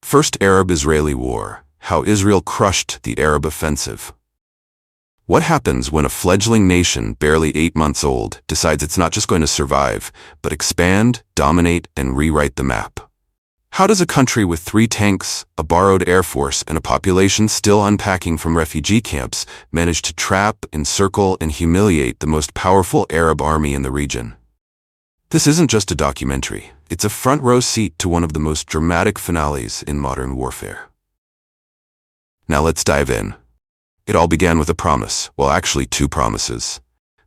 First Arab-Israeli War: How Israel Crushed the Arab Offensive. What happens when a fledgling nation, barely 8 months old, decides it's not just going to survive, but expand, dominate, and rewrite the map? How does a country with 3 tanks, a borrowed air force, and a population still unpacking from refugee camps manage to trap, encircle, and humiliate the most powerful Arab army in the region? This isn't just a documentary. It's a front-row seat to one of the most dramatic finales in modern warfare. Now let's dive in. It all began with a promise, well, actually 2 promises.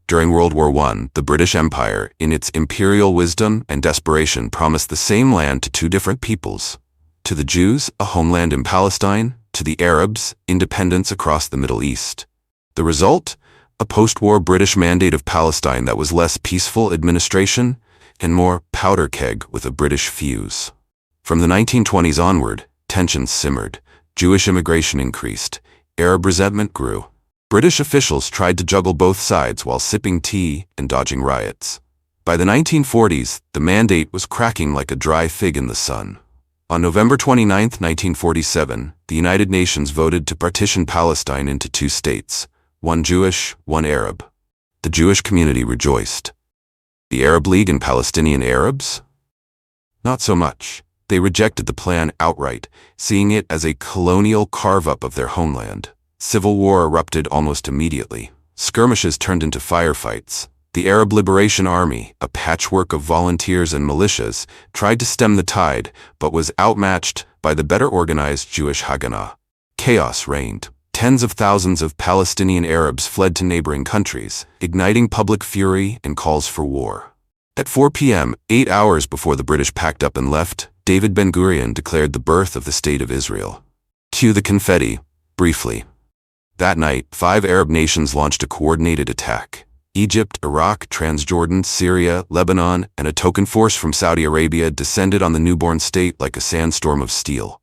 During World War I, the British Empire, in its imperial wisdom and desperation, promised the same land to 2 different peoples. To the Jews, a homeland in Palestine; to the Arabs, independence across the Middle East. The result? A post-war British mandate of Palestine that was less peaceful administration and more powder keg with a British fuse. From the 1920s onward, tensions simmered. Jewish immigration increased. Arab resentment grew. British officials tried to juggle both sides while sipping tea and dodging riots. By the 1940s, the mandate was cracking like a dry fig in the sun. On November 29, 1947, the United Nations voted to partition Palestine into 2 states, one Jewish, one Arab. The Jewish community rejoiced. The Arab League and Palestinian Arabs? Not so much. They rejected the plan outright, seeing it as a colonial carve-up of their homeland. Civil war erupted almost immediately. Skirmishes turned into firefights. The Arab Liberation Army, a patchwork of volunteers and militias, tried to stem the tide, but was outmatched by the better-organized Jewish Haganah. Chaos reigned. Tens of thousands of Palestinian Arabs fled to neighboring countries, igniting public fury and calls for war. At 4 p.m., 8 hours before the British packed up and left, Ben-Gurion declared the birth of the State of Israel. Cue the confetti, briefly. That night, 5 Arab nations launched a coordinated attack. Egypt, Iraq, Transjordan, Syria, Lebanon, and a token force from Saudi Arabia descended on the newborn state like a sandstorm of steel.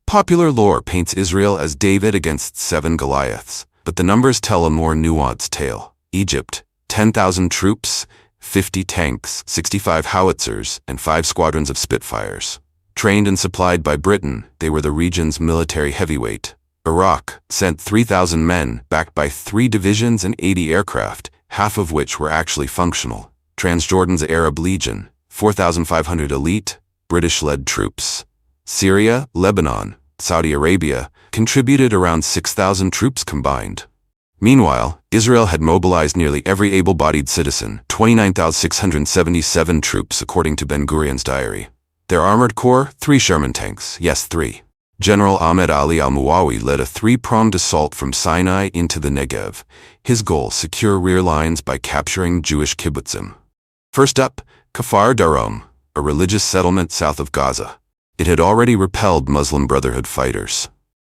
Popular lore paints Israel as David against 7 Goliaths, but the numbers tell a more nuanced tale. Egypt, 10,000 troops, 50 tanks, 65 howitzers, and 5 squadrons of Spitfires. Trained and supplied by Britain, they were the region's military heavyweight. Iraq sent 3,000 men, backed by 3 divisions and 80 aircraft, half of which were actually functional. Transjordan's Arab Legion, 4,500 elite, British-led troops. Syria, Lebanon, Saudi Arabia contributed around 6,000 troops combined. Meanwhile, Israel had mobilized nearly every able-bodied citizen, 29,677 troops according to Ben-Gurion's diary. Their armored corps, 3 Sherman tanks, yes 3. General Ahmed Ali al-Muawi led a 3-pronged assault from Sinai into the Negev. His goal: secure rear lines by capturing Jewish kibbutzim. First up, Kfar Darom, a religious settlement south of Gaza. It had already repelled Muslim Brotherhood fighters.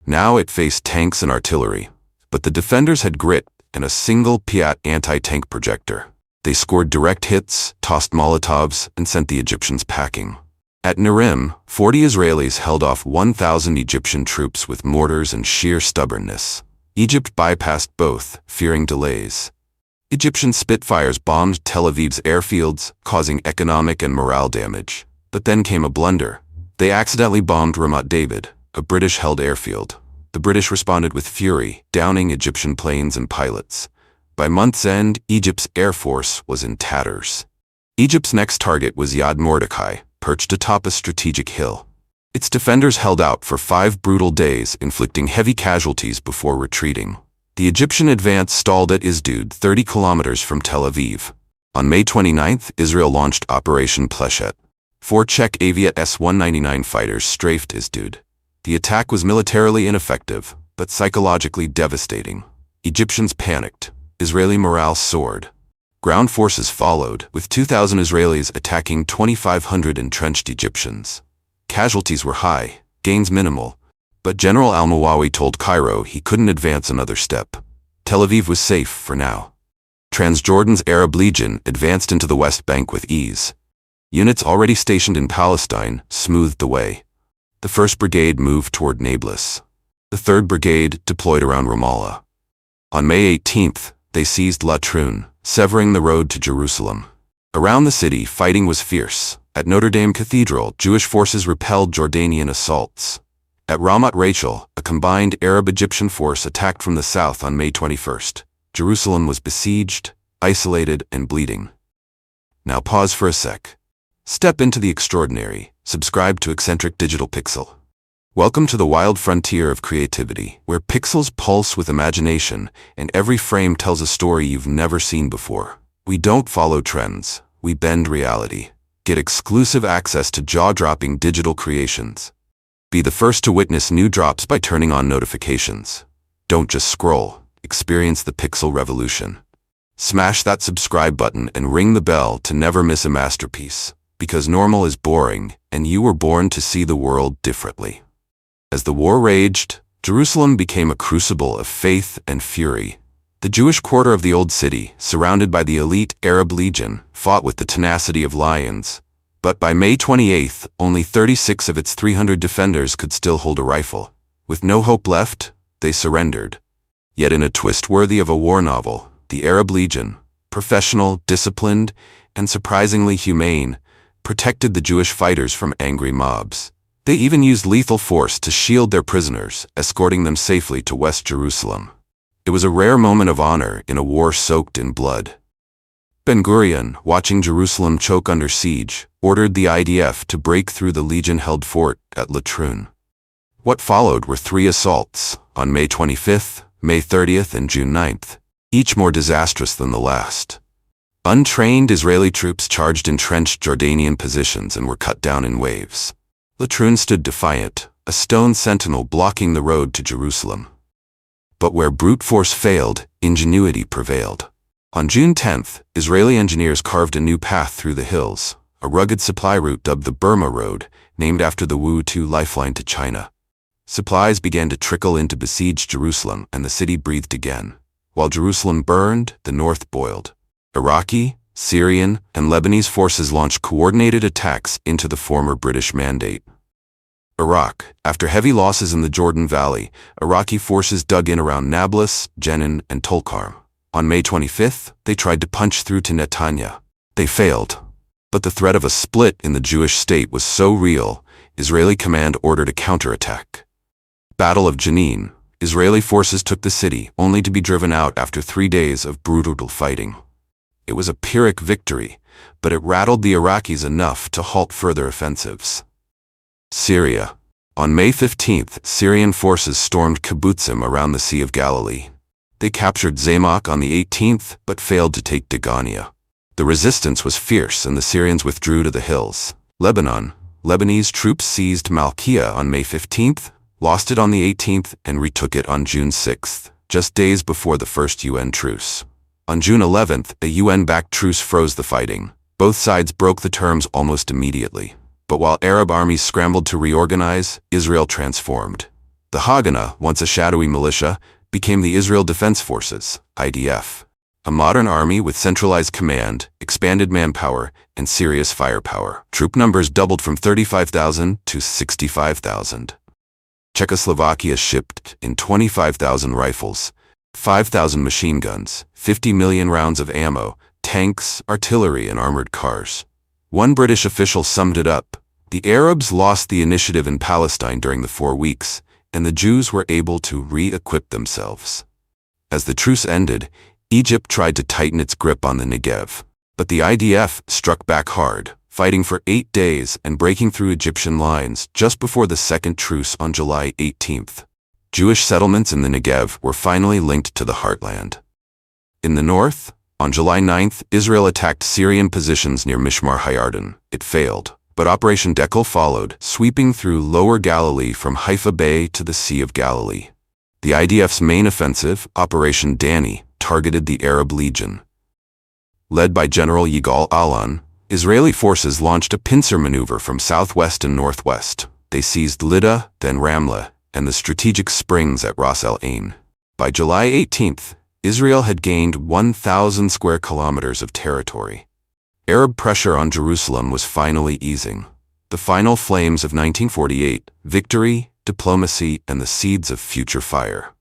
Now it faced tanks and artillery. But the defenders had grit and a single Piat anti-tank projector. They scored direct hits, tossed Molotovs, and sent the Egyptians packing. At Negev, 40 Israelis held off 1,000 Egyptian troops with mortars and sheer stubbornness. Egypt bypassed both, fearing delays. Egyptian Spitfires bombed Tel Aviv's airfields, causing economic and morale damage. But then came a blunder. They accidentally bombed Ramat David, a British-held airfield. The British responded with fury, downing Egyptian planes and pilots. By month's end, Egypt's air force was in tatters. Egypt's next target was Yad Mordechai, perched atop a strategic hill. Its defenders held out for 5 brutal days, inflicting heavy casualties before retreating. The Egyptian advance stalled at Isdud, 30 kilometers from Tel Aviv. On May 29th, Israel launched Operation Pleshet. 4 Czech Aviat S-199 fighters strafed Isdud. The attack was militarily ineffective, but psychologically devastating. Egyptians panicked. Israeli morale soared. Ground forces followed, with 2,000 Israelis attacking 2,500 entrenched Egyptians. Casualties were high, gains minimal, but General al-Muawi told Cairo he couldn't advance another step. Tel Aviv was safe for now. Transjordan's Arab Legion advanced into the West Bank with ease. Units already stationed in Palestine smoothed the way. The 1st Brigade moved toward Nablus. The 3rd Brigade deployed around Ramallah. On May 18th, they seized Latrun, severing the road to Jerusalem. Around the city, fighting was fierce. At Notre Dame Cathedral, Jewish forces repelled Jordanian assaults. At Ramat Rachel, a combined Arab-Egyptian force attacked from the south on May 21st. Jerusalem was besieged, isolated, and bleeding. Now pause for a sec. Step into the extraordinary. Subscribe to Eccentric Digital Pixel. Welcome to the wild frontier of creativity, where pixels pulse with imagination and every frame tells a story you've never seen before. We don't follow trends, we bend reality. Get exclusive access to jaw-dropping digital creations. Be the first to witness new drops by turning on notifications. Don't just scroll, experience the pixel revolution. Smash that subscribe button and ring the bell to never miss a masterpiece, because normal is boring and you were born to see the world differently. As the war raged, Jerusalem became a crucible of faith and fury. The Jewish quarter of the Old City, surrounded by the elite Arab Legion, fought with the tenacity of lions. But by May 28th, only 36 of its 300 defenders could still hold a rifle. With no hope left, they surrendered. Yet in a twist worthy of a war novel, the Arab Legion, professional, disciplined, and surprisingly humane, protected the Jewish fighters from angry mobs. They even used lethal force to shield their prisoners, escorting them safely to West Jerusalem. It was a rare moment of honor in a war soaked in blood. Ben-Gurion, watching Jerusalem choke under siege, ordered the IDF to break through the Legion-held fort at Latrun. What followed were 3 assaults, on May 25th, May 30th, and June 9th, each more disastrous than the last. Untrained Israeli troops charged entrenched Jordanian positions and were cut down in waves. Latrun stood defiant, a stone sentinel blocking the road to Jerusalem. But where brute force failed, ingenuity prevailed. On June 10th, Israeli engineers carved a new path through the hills, a rugged supply route dubbed the Burma Road, named after the Wu-2 lifeline to China. Supplies began to trickle into besieged Jerusalem, and the city breathed again. While Jerusalem burned, the north boiled. Iraqi, Syrian, and Lebanese forces launched coordinated attacks into the former British Mandate. Iraq. After heavy losses in the Jordan Valley, Iraqi forces dug in around Nablus, Jenin, and Tulkarm. On May 25th, they tried to punch through to Netanya. They failed. But the threat of a split in the Jewish state was so real, Israeli command ordered a counterattack. Battle of Jenin. Israeli forces took the city, only to be driven out after 3 days of brutal fighting. It was a Pyrrhic victory, but it rattled the Iraqis enough to halt further offensives. Syria. On May 15th, Syrian forces stormed kibbutzim around the Sea of Galilee. They captured Zamak on the 18th, but failed to take Degania. The resistance was fierce and the Syrians withdrew to the hills. Lebanon. Lebanese troops seized Malkia on May 15th, lost it on the 18th, and retook it on June 6th, just days before the first UN truce. On June 11th, a UN-backed truce froze the fighting. Both sides broke the terms almost immediately. But while Arab armies scrambled to reorganize, Israel transformed. The Haganah, once a shadowy militia, became the Israel Defense Forces, IDF. A modern army with centralized command, expanded manpower, and serious firepower. Troop numbers doubled from 35,000 to 65,000. Czechoslovakia shipped in 25,000 rifles, 5,000 machine guns, 50 million rounds of ammo, tanks, artillery, and armored cars. One British official summed it up: the Arabs lost the initiative in Palestine during the 4 weeks, and the Jews were able to re-equip themselves. As the truce ended, Egypt tried to tighten its grip on the Negev, but the IDF struck back hard, fighting for 8 days and breaking through Egyptian lines just before the second truce on July 18th. Jewish settlements in the Negev were finally linked to the heartland. In the north, on July 9th, Israel attacked Syrian positions near Mishmar Hayarden. It failed, but Operation Dekel followed, sweeping through Lower Galilee from Haifa Bay to the Sea of Galilee. The IDF's main offensive, Operation Dani, targeted the Arab Legion. Led by General Yigal Allon, Israeli forces launched a pincer maneuver from southwest and northwest. They seized Lydda, then Ramlah, and the strategic springs at Ras El Ain. By July 18th, Israel had gained 1,000 square kilometers of territory. Arab pressure on Jerusalem was finally easing. The final flames of 1948, victory, diplomacy, and the seeds of future fire.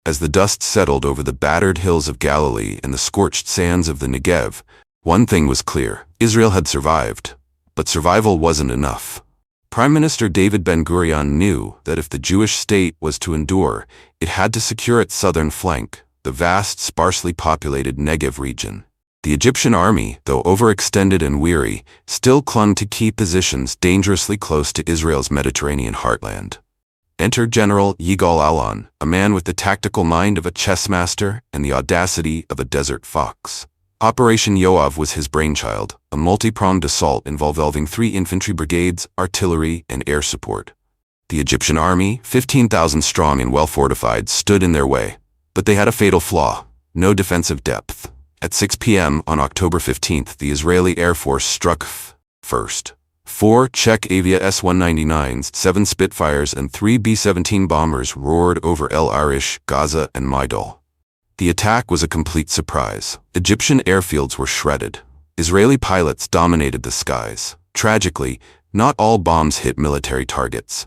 As the dust settled over the battered hills of Galilee and the scorched sands of the Negev, one thing was clear: Israel had survived. But survival wasn't enough. Prime Minister David Ben-Gurion knew that if the Jewish state was to endure, it had to secure its southern flank, the vast, sparsely populated Negev region. The Egyptian army, though overextended and weary, still clung to key positions dangerously close to Israel's Mediterranean heartland. Enter General Yigal Allon, a man with the tactical mind of a chess master and the audacity of a desert fox. Operation Horev was his brainchild, a multi-pronged assault involving 3 infantry brigades, artillery, and air support. The Egyptian army, 15,000 strong and well-fortified, stood in their way. But they had a fatal flaw: no defensive depth. At 6 p.m. on October 15th, the Israeli Air Force struck first. 4 Czech Avia S-199s, 7 Spitfires, and 3 B-17 bombers roared over El Arish, Gaza, and Maidol. The attack was a complete surprise. Egyptian airfields were shredded. Israeli pilots dominated the skies. Tragically, not all bombs hit military targets.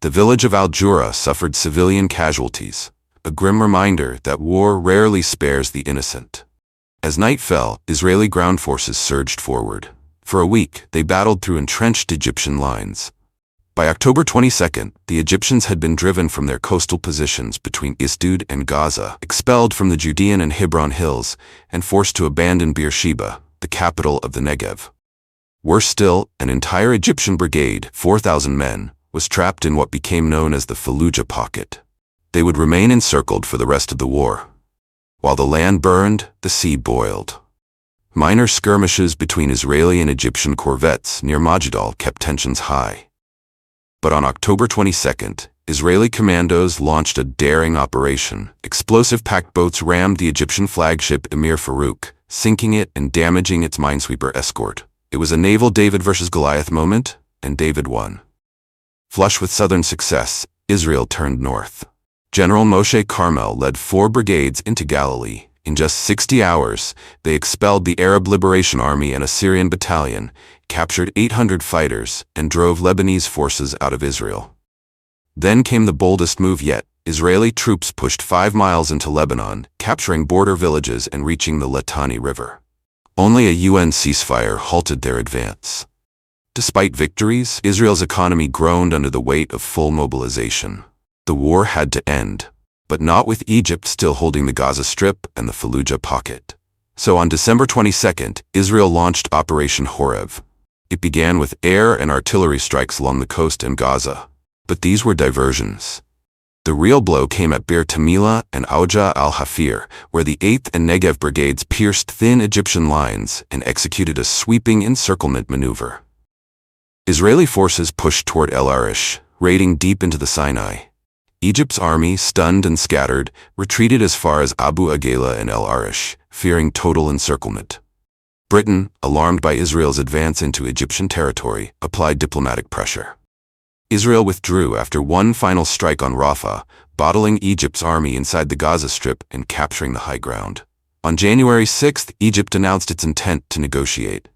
The village of Al-Jura suffered civilian casualties, a grim reminder that war rarely spares the innocent. As night fell, Israeli ground forces surged forward. For a week, they battled through entrenched Egyptian lines. By October 22nd, the Egyptians had been driven from their coastal positions between Asdod and Gaza, expelled from the Judean and Hebron hills, and forced to abandon Beersheba, the capital of the Negev. Worse still, an entire Egyptian brigade, 4,000 men, was trapped in what became known as the Faluja pocket. They would remain encircled for the rest of the war. While the land burned, the sea boiled. Minor skirmishes between Israeli and Egyptian corvettes near Majidal kept tensions high. But on October 22nd, Israeli commandos launched a daring operation. Explosive-packed boats rammed the Egyptian flagship Emir Farouk, sinking it and damaging its minesweeper escort. It was a naval David versus Goliath moment, and David won. Flush with southern success, Israel turned north. General Moshe Carmel led 4 brigades into Galilee. In just 60 hours, they expelled the Arab Liberation Army and a Syrian battalion, captured 800 fighters, and drove Lebanese forces out of Israel. Then came the boldest move yet. Israeli troops pushed 5 miles into Lebanon, capturing border villages and reaching the Litani River. Only a UN ceasefire halted their advance. Despite victories, Israel's economy groaned under the weight of full mobilization. The war had to end, but not with Egypt still holding the Gaza Strip and the Faluja pocket. So on December 22nd, Israel launched Operation Horev. It began with air and artillery strikes along the coast and Gaza. But these were diversions. The real blow came at Bir Tamila and Auja al-Hafir, where the 8th and Negev brigades pierced thin Egyptian lines and executed a sweeping encirclement maneuver. Israeli forces pushed toward El Arish, raiding deep into the Sinai. Egypt's army, stunned and scattered, retreated as far as Abu Agela and El Arish, fearing total encirclement. Britain, alarmed by Israel's advance into Egyptian territory, applied diplomatic pressure. Israel withdrew after one final strike on Rafah, bottling Egypt's army inside the Gaza Strip and capturing the high ground. On January 6th, Egypt announced its intent to negotiate.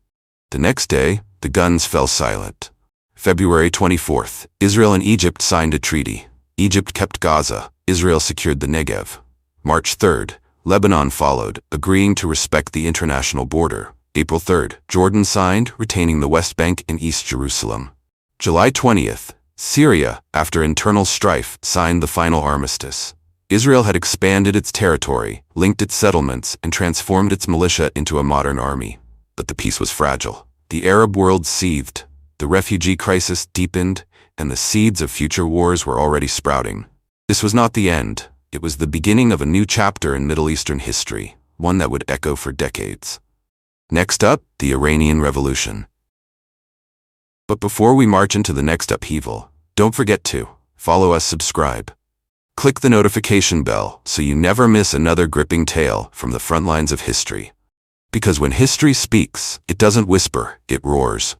The next day, the guns fell silent. February 24th, Israel and Egypt signed a treaty. Egypt kept Gaza, Israel secured the Negev. March 3rd, Lebanon followed, agreeing to respect the international border. April 3rd, Jordan signed, retaining the West Bank and East Jerusalem. July 20th, Syria, after internal strife, signed the final armistice. Israel had expanded its territory, linked its settlements, and transformed its militia into a modern army. But the peace was fragile. The Arab world seethed. The refugee crisis deepened, and the seeds of future wars were already sprouting. This was not the end. It was the beginning of a new chapter in Middle Eastern history, one that would echo for decades. Next up, the Iranian Revolution. But before we march into the next upheaval, don't forget to follow us, subscribe. Click the notification bell so you never miss another gripping tale from the front lines of history. Because when history speaks, it doesn't whisper, it roars.